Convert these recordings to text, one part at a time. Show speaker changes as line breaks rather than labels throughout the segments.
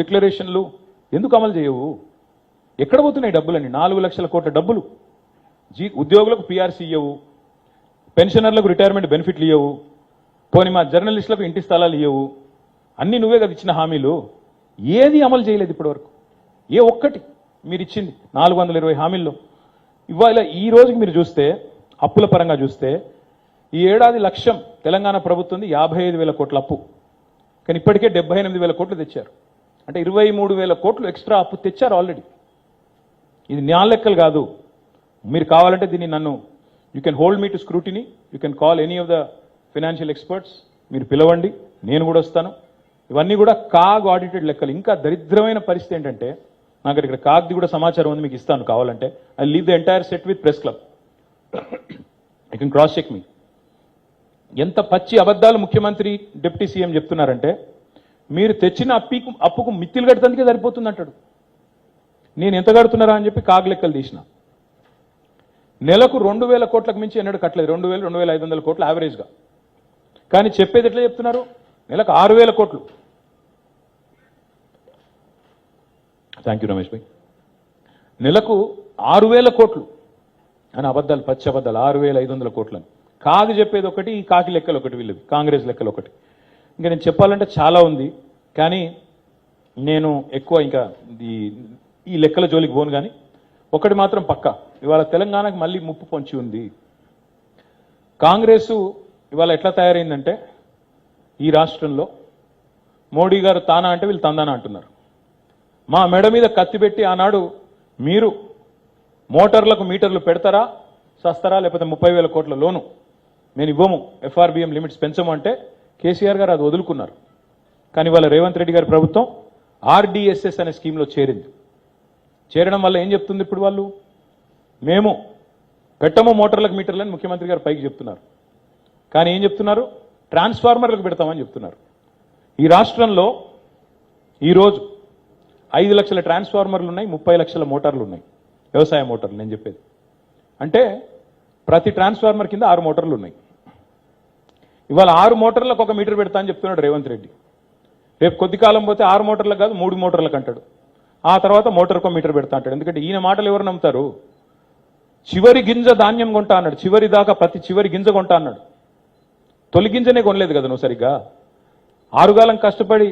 డిక్లరేషన్లు ఎందుకు అమలు చేయవు? ఎక్కడ పోతున్నాయి డబ్బులని? 4 లక్షల కోట్ల డబ్బులు ఉద్యోగులకు పీఆర్సీ ఇవ్వవు, పెన్షనర్లకు రిటైర్మెంట్ బెనిఫిట్లు ఇవ్వవు, పోనీ మా జర్నలిస్టులకు ఇంటి స్థలాలు ఇవ్వవు. అన్నీ నువ్వే కదా ఇచ్చిన హామీలు. ఏది అమలు చేయలేదు ఇప్పటివరకు. ఏ ఒక్కటి మీరు ఇచ్చింది 420 హామీల్లో. ఇవాళ ఈ రోజుకి మీరు చూస్తే అప్పుల పరంగా చూస్తే ఈ ఏడాది లక్ష్యం తెలంగాణ ప్రభుత్వం 55,000 కోట్ల అప్పు, కానీ ఇప్పటికే 78,000 కోట్లు తెచ్చారు. అంటే 23,000 కోట్లు ఎక్స్ట్రా అప్పు తెచ్చారు ఆల్రెడీ. ఇది న్యాయ లెక్కలు కాదు. మీరు కావాలంటే దీన్ని నన్ను you can hold me to scrutiny, you can call any of the financial experts, మీరు పిలవండి, నేను కూడా వస్తాను. ఇవన్నీ కూడా కాగ్ ఆడిటెడ్ లెక్కలు. ఇంకా దరిద్రమైన పరిస్థితి ఏంటంటే, నాకు ఇక్కడ కాగ్ది కూడా సమాచారం ఉంది, మీకు ఇస్తాను కావాలంటే. I leave the entire set with press club, you can cross check me. ఎంత పచ్చి అబద్ధాలు ముఖ్యమంత్రి డిప్యూటీ సీఎం చెప్తున్నారంటే, మీరు తెచ్చిన అప్పుకు మిత్తిలు కట్టడానికే సరిపోతుంది అంటాడు. నేను ఎంత కడుతున్నారా అని చెప్పి కాగ్ లెక్కలు తీసిన. నెలకు 2,000 కోట్లకు మించి ఎన్నడూ కట్టలేదు. 2,000, 2,500 కోట్లు యావరేజ్గా. కానీ చెప్పేది ఎట్లా చెప్తున్నారు? నెలకు 6,000 కోట్లు. థ్యాంక్ యూ రమేష్ భాయ్. నెలకు 6,000 కోట్లు అని అబద్ధాలు, పచ్చి అబద్ధాలు. 6,500 కోట్లని కాగు చెప్పేది ఒకటి, ఈ కాకి లెక్కలు ఒకటి, వీళ్ళవి కాంగ్రెస్ లెక్కలు ఒకటి. ఇంకా నేను చెప్పాలంటే చాలా ఉంది, కానీ నేను ఎక్కువ ఇంకా ఈ లెక్కల జోలికి పోను. కానీ ఒకటి మాత్రం పక్కా, ఇవాళ తెలంగాణకు మళ్ళీ ముప్పు పొంచి ఉంది. కాంగ్రెసు ఇవాళ ఎట్లా తయారైందంటే, ఈ రాష్ట్రంలో మోడీ గారు తానా అంటే వీళ్ళు తందానా అంటున్నారు. మా మెడ మీద కత్తి పెట్టి ఆనాడు మీరు మోటార్లకు మీటర్లు పెడతారా సస్తారా, లేకపోతే 30,000 కోట్ల లోను నేను ఇవ్వము, ఎఫ్ఆర్బిఎం లిమిట్స్ పెంచము అంటే కేసీఆర్ గారు అది వదులుకున్నారు. కానీ ఇవాళ రేవంత్ రెడ్డి గారి ప్రభుత్వం ఆర్డీఎస్ఎస్ అనే స్కీమ్లో చేరింది. చేరడం వల్ల ఏం చెప్తుంది ఇప్పుడు వాళ్ళు? మేము పెట్టము మోటార్లకు మీటర్లని ముఖ్యమంత్రి గారు పైకి చెప్తున్నారు. కానీ ఏం చెప్తున్నారు? ట్రాన్స్ఫార్మర్లకు పెడతామని చెప్తున్నారు. ఈ రాష్ట్రంలో ఈరోజు 5 లక్షల ట్రాన్స్ఫార్మర్లు ఉన్నాయి, 30 లక్షల మోటార్లు ఉన్నాయి, వ్యవసాయ మోటార్లు నేను చెప్పేది. అంటే ప్రతి ట్రాన్స్ఫార్మర్ కింద 6 మోటార్లు ఉన్నాయి. ఇవాళ 6 మోటార్లకు ఒక మీటర్ పెడతా అని చెప్తున్నాడు రేవంత్ రెడ్డి. రేపు కొద్ది కాలం పోతే 6 మోటార్లకు కాదు 3 మోటార్లకు అంటాడు. ఆ తర్వాత మోటార్కో మీటర్ పెడతా అంటాడు. ఎందుకంటే ఈయన మాటలు ఎవరు నమ్ముతారు? చివరి గింజ ధాన్యం కొంటా అన్నాడు, చివరి దాకా ప్రతి చివరి గింజ కొంటా అన్నాడు. తొలి గింజనే కొనలేదు కదా నువ్వు సరిగ్గా. 6 కాలం కష్టపడి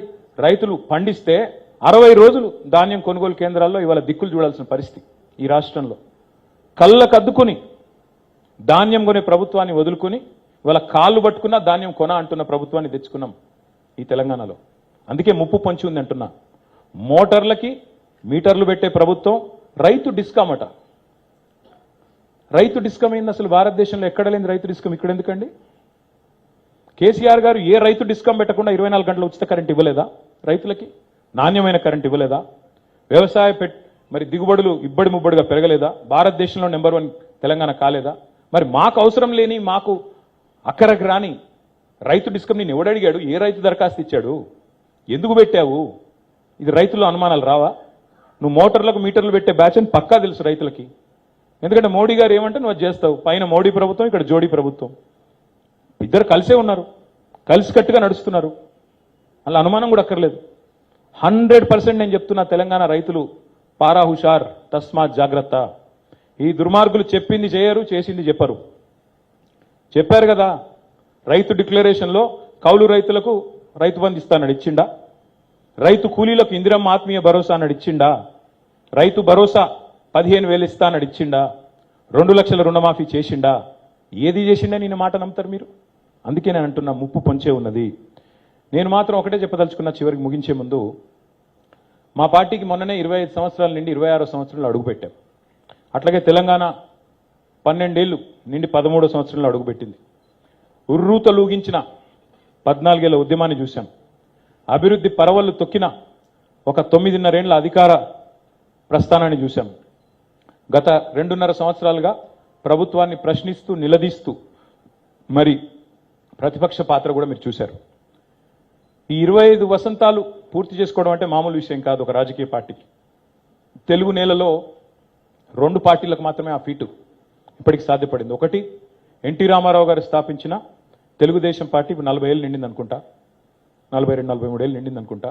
రైతులు పండిస్తే 60 రోజులు ధాన్యం కొనుగోలు కేంద్రాల్లో ఇవాళ దిక్కులు చూడాల్సిన పరిస్థితి ఈ రాష్ట్రంలో. కళ్ళకద్దుకుని ధాన్యం కొనే ప్రభుత్వాన్ని వదులుకొని ఇవాళ కాళ్ళు పట్టుకున్నా ధాన్యం కొన అంటున్న ప్రభుత్వాన్ని తెచ్చుకున్నాం ఈ తెలంగాణలో. అందుకే ముప్పు పొంచి ఉంది అంటున్నా. మోటార్లకి మీటర్లు పెట్టే ప్రభుత్వం రైతు డిస్కమ్ అట. రైతు డిస్కమ్ అయింది అసలు భారతదేశంలో ఎక్కడ లేని రైతు డిస్కమ్ ఇక్కడ ఎందుకండి? కేసీఆర్ గారు ఏ రైతు డిస్కమ్ పెట్టకుండా 24 గంటల ఉచిత కరెంట్ ఇవ్వలేదా? రైతులకి నాణ్యమైన కరెంట్ ఇవ్వలేదా? వ్యవసాయ మరి దిగుబడులు ఇబ్బడి ముబ్బడిగా పెరగలేదా? భారతదేశంలో నెంబర్ 1 తెలంగాణ కాలేదా? మరి మాకు అవసరం లేని, మాకు అక్కరకు రాని రైతు డిస్కమ్ నేను ఎవడడిగాడు? ఏ రైతు దరఖాస్తు ఇచ్చాడు? ఎందుకు పెట్టావు? ఇది రైతుల్లో అనుమానాలు రావా? నువ్వు మోటార్లకు మీటర్లు పెట్టే బ్యాచ్ అని పక్కా తెలుసు రైతులకి. ఎందుకంటే మోడీ గారు ఏమంటే నువ్వు అది చేస్తావు. పైన మోడీ ప్రభుత్వం, ఇక్కడ జోడీ ప్రభుత్వం, ఇద్దరు కలిసే ఉన్నారు, కలిసికట్టుగా నడుస్తున్నారు. అలా అనుమానం కూడా అక్కర్లేదు. 100% నేను చెప్తున్నా, తెలంగాణ రైతులు పారా హుషార్, తస్మాత్ జాగ్రత్త. ఈ దుర్మార్గులు చెప్పింది చేయరు, చేసింది చెప్పరు. చెప్పారు కదా రైతు డిక్లరేషన్లో కౌలు రైతులకు రైతు బంధు ఇస్తానని ఇచ్చిండా? రైతు కూలీలకు ఇందిరమ్మ ఆత్మీయ భరోసా అన్నాడు ఇచ్చిండా? రైతు భరోసా 15,000 ఇస్తానని ఇచ్చిండా? 2 లక్షల రుణమాఫీ చేసిండా? ఏది చేసిండా? నేను మాట నమ్ముతారు మీరు? అందుకే నేను అంటున్నా ముప్పు పొంచే ఉన్నది. నేను మాత్రం ఒకటే చెప్పదలుచుకున్నా చివరికి ముగించే ముందు. మా పార్టీకి మొన్ననే 25 సంవత్సరాల నుండి 26వ సంవత్సరంలో అడుగుపెట్టాం. అట్లాగే తెలంగాణ 12 ఏళ్ళు నుండి 13వ సంవత్సరంలో అడుగుపెట్టింది. ఉర్రూతలూగించిన 14 ఏళ్ల ఉద్యమాన్ని చూశాం. అభివృద్ధి పరవళ్లు తొక్కిన ఒక 9.5 ఏళ్ల అధికార ప్రస్థానాన్ని చూశాం. గత 2.5 సంవత్సరాలుగా ప్రభుత్వాన్ని ప్రశ్నిస్తూ నిలదీస్తూ మరి ప్రతిపక్ష పాత్ర కూడా మీరు చూశారు. ఈ 25 వసంతాలు పూర్తి చేసుకోవడం అంటే మామూలు విషయం కాదు ఒక రాజకీయ పార్టీకి. తెలుగు నేలలో 2 పార్టీలకు మాత్రమే ఆ ఫీటు ఇప్పటికి సాధ్యపడింది. ఒకటి ఎన్టీ రామారావు గారు స్థాపించిన తెలుగుదేశం పార్టీ, ఇప్పుడు 40 ఏళ్ళు నిండింది అనుకుంటా, 42, 43 ఏళ్ళు నిండింది అనుకుంటా.